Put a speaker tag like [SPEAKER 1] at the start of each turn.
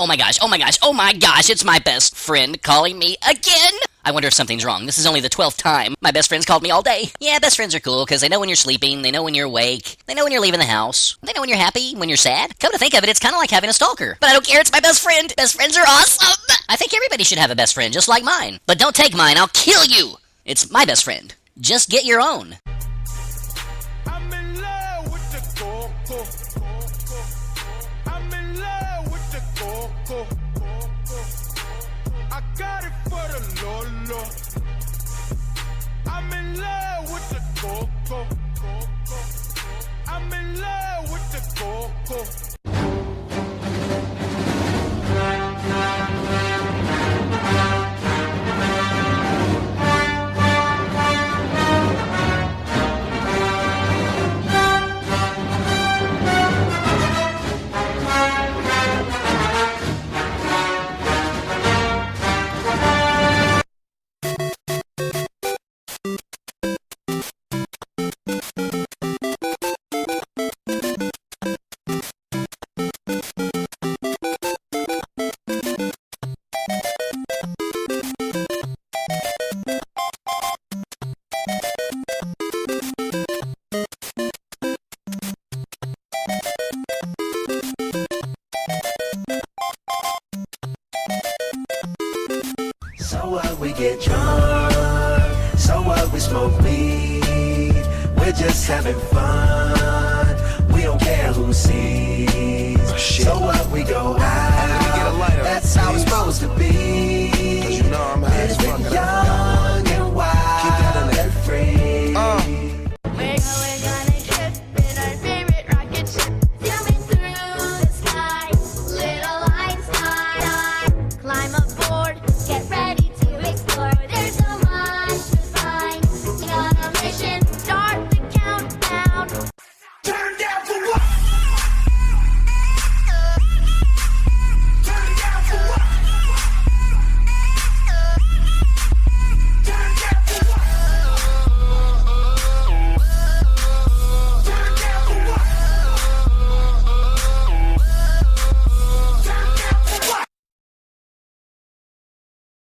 [SPEAKER 1] Oh my gosh, oh my gosh, oh my gosh, it's my best friend calling me again! I wonder if something's wrong. This is only the 12th time my best friend's called me all day. Yeah, best friends are cool because they know when you're sleeping, they know when you're awake, they know when you're leaving the house, they know when you're happy, when you're sad. Come to think of it, it's kind of like having a stalker. But I don't care, it's my best friend. Best friends are awesome! I think everybody should have a best friend just like mine. But don't take mine, I'll kill you! It's my best friend. Just get your own.
[SPEAKER 2] I'm in love with the coco. I'm in love with the coco. I got it for the Lolo. I'm in love with the coco. I'm in love with the coco.
[SPEAKER 3] So what, we get drunk, so what, we smoke weed, we're just having fun, we don't care who sees. So what, we go out, that's how it's supposed to be. 'Cause you know I'm high as fuck.